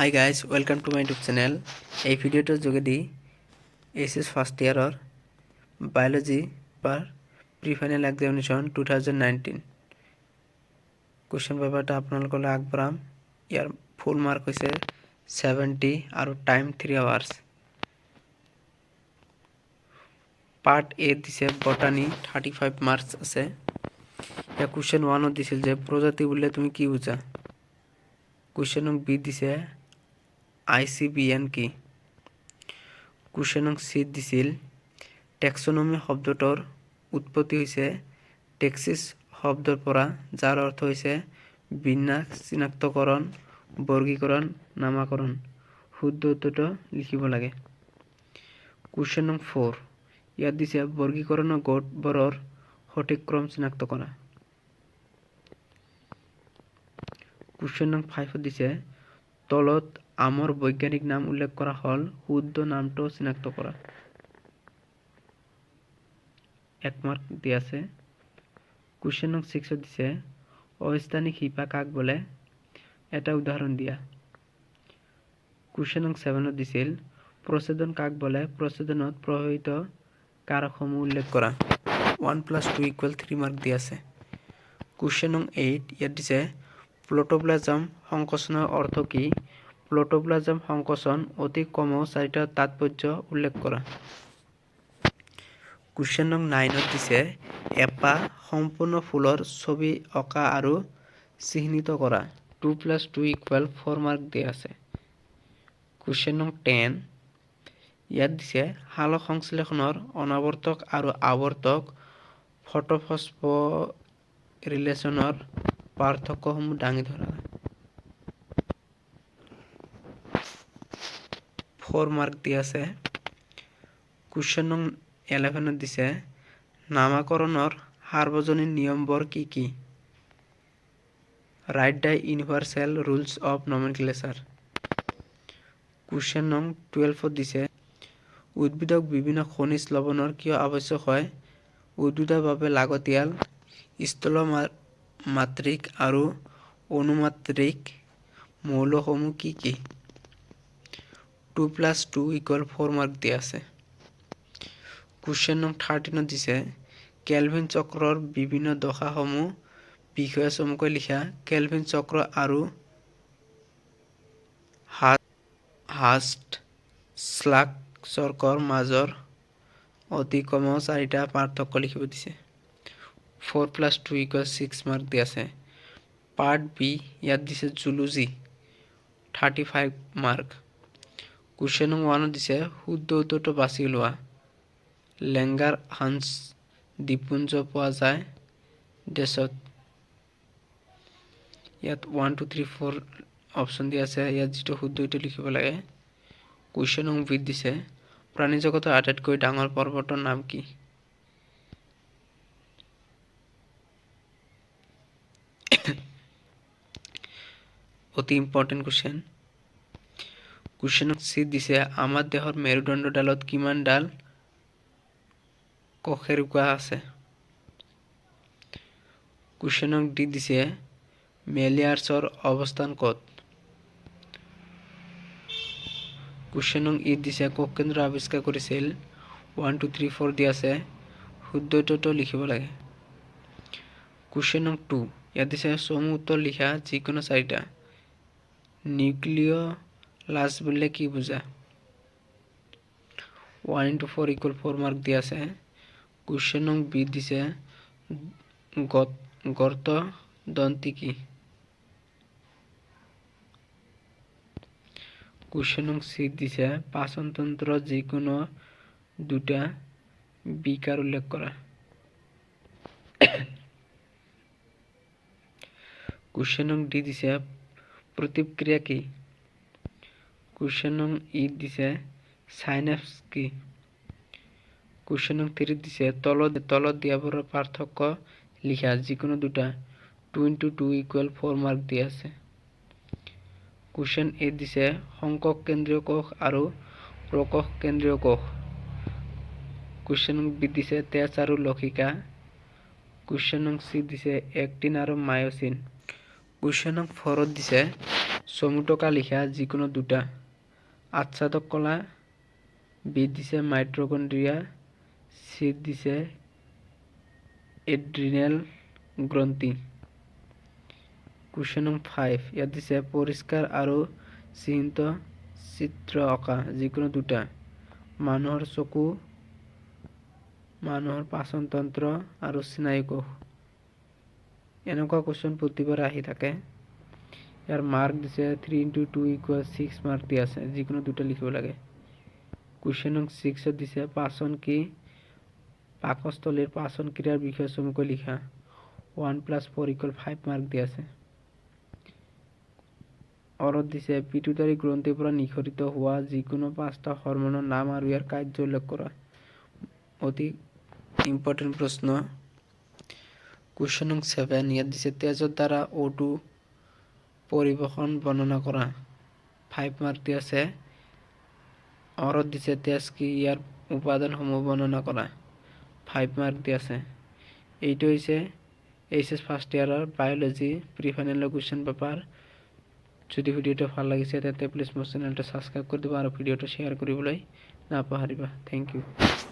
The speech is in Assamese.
Hi guys, welcome to my YouTube channel. এই ভিডিওটোৰ যোগেদি এইচএছ ফাৰ্ষ্ট ইয়াৰৰ বায়োলজি পাৰ প্ৰি ফাইনেল এক্সামিনেশ্যন 2019 কুৱেশ্যন পেপাৰটা আপোনালোকলৈ আগবঢ়াম। ইয়াৰ ফুল মাৰ্ক হৈছে 70 আৰু টাইম 3 আৱাৰ্ছ। পাৰ্ট এ দিছে বটানী 35 মাৰ্কছ আছে। ইয়াৰ কুৱেশ্যন 1 দিছিল যে প্ৰজাতি বুলিলে তুমি কি বুজা। কুৱেশ্যন বি দিছে ICBN কি। কুৱেশ্যন সি দিছিল টেক্সনমি শব্দটোৰ উৎপত্তি হৈছে টেক্সিছ শব্দৰ পৰা, যাৰ অৰ্থ হৈছে বিন্যাস, চিনাক্তকৰণ, বৰ্গীকৰণ, নামাকৰণ। শুদ্ধ উত্তৰটো লিখিব লাগে। কুৱেশ্যন 4 ইয়াত দিছে বৰ্গীকৰণৰ গোটবোৰৰ সঠিক ক্ৰম চিনাক্ত কৰা। কুৱেশ্যন 5 দিছে তলত আমৰ বৈজ্ঞানিক নাম উল্লেখ কৰা হল, শুদ্ধ নামটো চিনাক্ত কৰা। 1 মাৰ্ক দিয়া আছে। কুৱেশ্যন 6 দিছে অস্থানিক শিপা কাক বোলে, এটা উদাহৰণ দিয়া। কুৱেশ্যন 7 দিছিল প্ৰচ্ছেদন কাক বোলে, প্ৰচ্ছেদনত প্ৰভাৱিত কাৰকসমূহ উল্লেখ কৰা। 1+2 = 3 মাৰ্ক দিয়া আছে। কুৱেশ্যন 8 ইয়াত দিছে প্লটোপ্লাজম সংকোচনৰ অৰ্থ কি। প্লটোপ্লাজম সংকোচন অতি কমেও 4টা তাৎপৰ্য উল্লেখ কৰা। কুৱেশ্যন 9 দিছে এপাহ সম্পূৰ্ণ ফুলৰ ছবি অঁকা আৰু চিহ্নিত কৰা। 2+2 = 4 মাৰ্ক দিয়া আছে। কুৱেশ্যন 10 ইয়াত দিছে সালোক সংশ্লেষণৰ অনাৱৰ্তক আৰু আৱৰ্তক ফটোফস্ফৰিলেশ্যনৰ পাৰ্থক্যসমূহ দাঙি ধৰা। 4 মাৰ্ক দিয়া আছে। কুৱেশ্যন 11 দিছে নামাকৰণৰ সাৰ্বজনীন নিয়মবোৰ কি কি। Write the universal rules of nomenclature. Question 12 দিছে উদ্ভিদক বিভিন্ন খনিজ লৱণৰ কিয় আৱশ্যক হয়। উদ্ভিদৰ বাবে লাগতিয়াল স্থূলমাত্ৰিক আৰু অনুমাত্ৰিক মৌলসমূহ কি কি। 2+2 = 4 মাৰ্ক দিয়া আছে। কুৱেশ্যন 13 দিছে কেলভিন চক্ৰৰ বিভিন্ন দশাসমূহ বিষয়ে চমুকৈ লিখা। কেলভিন চক্ৰ আৰু হাৰ্টছ-শ্লাগ চক্ৰৰ মাজৰ অতি কমেও 4টা পাৰ্থক্য লিখিব দিছে। 4+2 = 6 মাৰ্ক দিয়া আছে। পাৰ্ট বি ইয়াত দিছে জুলজি 35 মাৰ্ক। কুৱেশ্যন 1 দিছে শুদ্ধ উত্তৰটো বাছি উলিওৱা। লেংগাৰ হান্স দ্বীপপুঞ্জ পোৱা যায় ডেছত। ইয়াত 1 2 3 4 অপশ্যন দিয়া আছে। ইয়াত যিটো শুদ্ধ এইটো লিখিব লাগে। কুৱেশ্যন বি দিছে প্ৰাণী জগতৰ আটাইতকৈ ডাঙৰ পৰ্বতৰ নাম কি। অতি ইম্পৰ্টেণ্ট কুৱেশ্যন। কুৱেশ্যন চি দিছে আমাৰ দেহৰ মেৰুদণ্ডডালত কিমান ডাল কশেৰুকা আছে। কুৱেশ্যন ডি দিছে মেলিয়াৰ্ছৰ অৱস্থান ক'ত। কুৱেশ্যন ই দিছে কোষ কেন্দ্ৰ আৱিষ্কাৰ কৰিছিল। 1 2 3 4 দিয়া আছে। শুদ্ধ উত্তৰটো লিখিব লাগে। কুৱেশ্যন 2 ইয়াত দিছে চমু উত্তৰ লিখা যিকোনো 4টা। নিউক্লিয়লাছ বুলিলে কি বুজা। 1 × 4 = 4 মাৰ্ক দিয়া আছে। কুৱেশ্যন বি দিছে গৰ্ত দন্তি কি। কুৱেশ্যন চি দিছে পাচনতন্ত্ৰ যিকোনো 2টা বিকাৰ উল্লেখ কৰা। কুৱেশ্যন ডি দিছে প্ৰতিক্ৰিয়া কি। কুৱেশ্যন ই দিছে সাইনেপছ কি। কুৱেশ্যন 3 দিছে তলত দিয়াবোৰৰ পাৰ্থক্য লিখা যিকোনো 2টা। 2 × 2 = 4 মাৰ্ক দিয়া আছে। কুৱেশ্যন এ দিছে সংকক কেন্দ্ৰীয় কোষ আৰু প্ৰকোষ কেন্দ্ৰীয় কোষ। কুৱেশ্যন বি দিছে তেজ আৰু লসিকা। কুৱেশ্যন চি দিছে এক্টিন আৰু মায়োচিন। কুৱেশ্যন 4 দিছে চমুটকা লিখা যিকোনো দুটা। আচ্ছাদক কলা, বি দিছে মাইট্ৰকন্ড্ৰিয়া, চি দিছে এড্ৰিনেল গ্ৰন্থি। কুৱেশ্যন নম্বৰ 5, ইয়াত দিছে পৰিষ্কাৰ আৰু চিহ্নিত চিত্ৰ অঁকা যিকোনো দুটা। মানুহৰ চকু, মানুহৰ পাচনতন্ত্ৰ আৰু স্নায়ুকোষ। এনেকুৱা কুৱেশ্যন প্ৰতিবাৰ আহি থাকে। ইয়াৰ মাৰ্ক দিছে 3 × 2 = 6 মাৰ্ক দিয়া আছে, যিকোনো দুটা লিখিব লাগে। কুৱেশ্যন নম্বৰ 6 দিছে পাচন কি, পাকস্থলীৰ পাচন ক্ৰিয়াৰ বিষয়ে চমুকৈ লিখা। 1 + 4 = 5 মাৰ্ক দিয়া আছে। অৰত দিছে পিটুটাৰী গ্ৰন্থিৰ পৰা নিঃসৰিত হোৱা যিকোনো 5টা হৰমনৰ নাম আৰু ইয়াৰ কাৰ্য উল্লেখ কৰা। অতি ইম্পৰ্টেণ্ট প্ৰশ্ন। কুৱেশ্যন নম্বৰ 7, ইয়াত দিছে তেজৰ দ্বাৰা O2 পৰিবহণ বৰ্ণনা কৰা। 5 মাৰ্ক দিয়া আছে। অৰত দিছে তেজ কি, ইয়াৰ উপাদানসমূহ বৰ্ণনা কৰা। 5 মাৰ্ক দিয়া আছে। এইটো হৈছে HS ফাৰ্ষ্ট ইয়াৰৰ বায়'লজি প্ৰি ফাইনেলৰ কুৱেশ্যন পেপাৰ। যদি ভিডিঅ'টো ভাল লাগিছে তেন্তে প্লিজ মোৰ চেনেলটো ছাবস্ক্ৰাইব কৰি দিব আৰু ভিডিঅ'টো শ্বেয়াৰ কৰিবলৈ নাপাহৰিবা। Thank U.